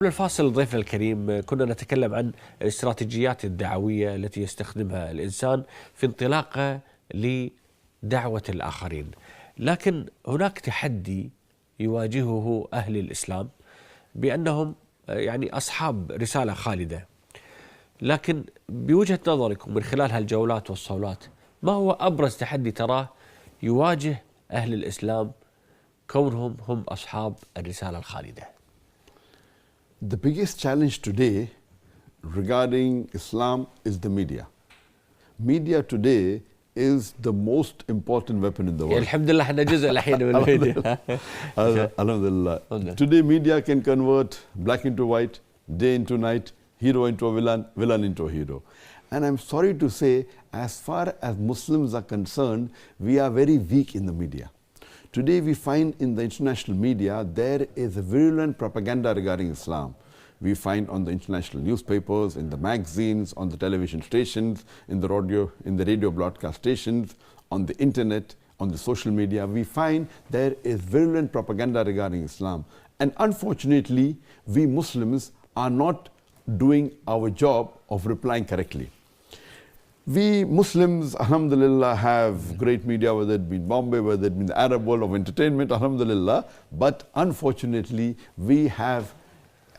قبل الفاصل ضيفنا الكريم كنا نتكلم عن الاستراتيجيات الدعوية التي يستخدمها الإنسان في انطلاقه لدعوة الآخرين، لكن هناك تحدي يواجهه أهل الإسلام بأنهم أصحاب رسالة خالدة، لكن بوجهة نظركم من خلال هالجولات والصولات ما هو أبرز تحدي تراه يواجه أهل الإسلام كونهم هم أصحاب الرسالة الخالدة؟ The biggest challenge today regarding Islam is the media. Media today is the most important weapon in the world. الحمد لله احنا جزء الحين من الميديا. Alhamdulillah. Today media can convert black into white, day into night, hero into a villain, villain into a hero. And I'm sorry to say, as far as Muslims are concerned, we are very weak in the media. Today we find in the international media there is a virulent propaganda regarding Islam. We find on the international newspapers, in the magazines, on the television stations, in the radio broadcast stations, on the internet, on the social media, we find there is virulent propaganda regarding Islam. And unfortunately, we Muslims are not doing our job of replying correctly. We Muslims, alhamdulillah, have great media, whether it be in Bombay, whether it be in the Arab world of entertainment, alhamdulillah. But unfortunately, we have,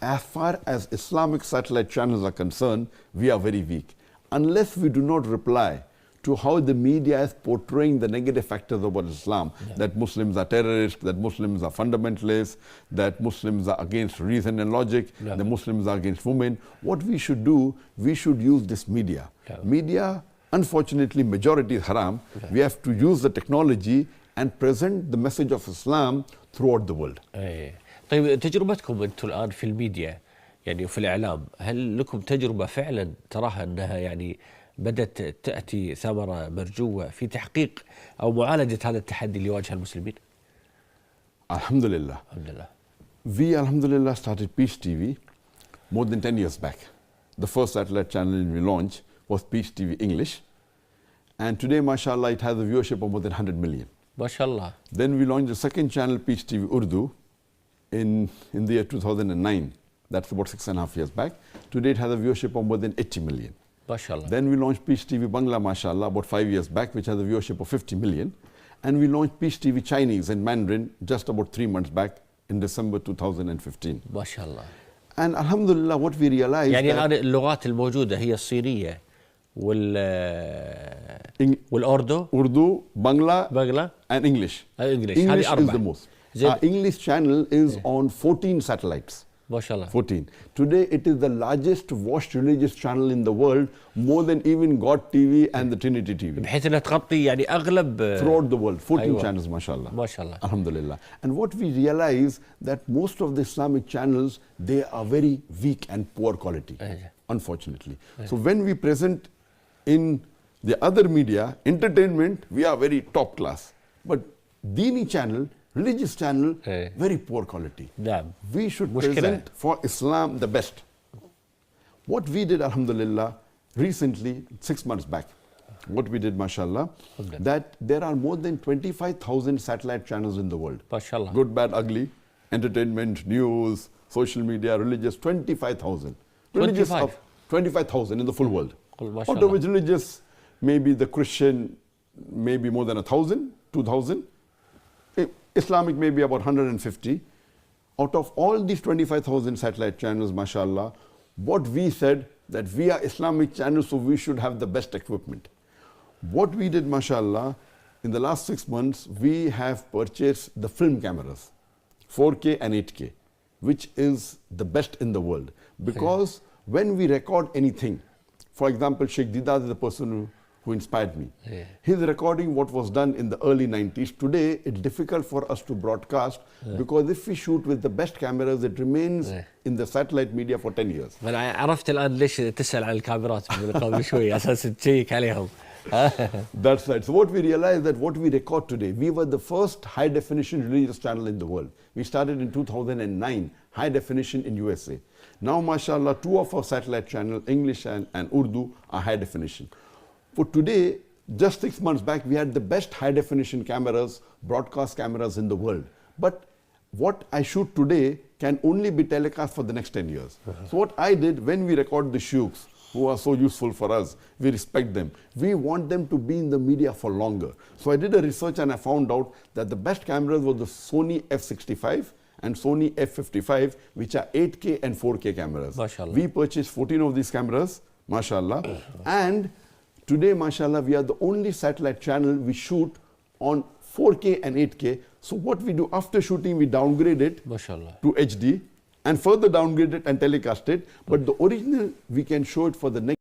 as far as Islamic satellite channels are concerned, we are very weak. Unless we do not reply to how the media is portraying the negative factors about Islam, that Muslims are terrorists, that Muslims are fundamentalists, that Muslims are against reason and logic, that Muslims are against women. What we should do, we should use this media. Media, unfortunately, majority is haram. We have to use the technology and present the message of Islam throughout the world. طيب تجربتكم أنتم الآن في الميديا وفي الإعلام، هل لكم تجربة فعلا تراها أنها بدأت تأتي ثمرة مرجوة في تحقيق أو معالجة هذا التحدي اللي يواجه المسلمين؟ Alhamdulillah. We, alhamdulillah, started Peace TV more than 10 years back. The first satellite channel we launched was Peace TV English. And today, mashallah, it has a viewership of more than 100 million. MashaAllah. Then we launched the second channel, Peace TV Urdu, in the year 2009. That's about 6.5 years back. Today, it has a viewership of more than 80 million. MashaAllah. Then we launched Peace TV Bangla, mashallah, about 5 years back, which has a viewership of 50 million. And we launched Peace TV Chinese and Mandarin just about 3 months back in December 2015. MashaAllah. And alhamdulillah, what we realized الآن اللغات الموجودة هي الصينية Urdu, Bangla, and English. English is the most. Our English channel is on 14 satellites. MashaAllah. 14. Today it is the largest watched religious channel in the world, more than even God TV and the Trinity TV. بحيث أنها تغطي أغلب throughout the world, 14 channels, mashallah. MashaAllah. Alhamdulillah. And what we realize that most of the Islamic channels, they are very weak and poor quality, unfortunately. So when we present in the other media, entertainment, we are very top class. But Dini channel, religious channel, very poor quality. We should present for Islam the best. What we did, alhamdulillah, recently, 6 months back, what we did, mashallah, that there are more than 25,000 satellite channels in the world. MashaAllah. Good, bad, ugly, entertainment, news, social media, religious, 25,000. Religious of 25,000 in the full world. Out of which religious, maybe the Christian, maybe more than 1,000, 2,000. Islamic maybe about 150. Out of all these 25,000 satellite channels, mashallah, what we said that we are Islamic channels, so we should have the best equipment. What we did, mashallah, in the last 6 months, we have purchased the film cameras, 4K and 8K, which is the best in the world. Because when we record anything, for example, Sheikh Didat is the person who inspired me. He's recording what was done in the early 90s. Today, it's difficult for us to broadcast because if we shoot with the best cameras, it remains in the satellite media for 10 years. أنا عرفت الآن ليش تسأل عن الكاميرات من قبل شوي أساس تشيك عليهم. That's right. So what we realized that what we record today, we were the first high definition religious channel in the world. We started in 2009, high definition in USA. Now, mashallah, 2 of our satellite channels, English and Urdu, are high definition. For today, just 6 months back, we had the best high definition cameras, broadcast cameras in the world. But what I shoot today can only be telecast for the next 10 years. So what I did, when we record the shoots, who are so useful for us, we respect them. We want them to be in the media for longer. So I did a research and I found out that the best cameras were the Sony f65 and Sony f55, which are 8K and 4K cameras. MashaAllah. We purchased 14 of these cameras, mashallah. And today, mashallah, we are the only satellite channel we shoot on 4K and 8K. So what we do after shooting, we downgrade it MashaAllah. to HD and further downgrade it and telecast it. But the original, we can show it for the next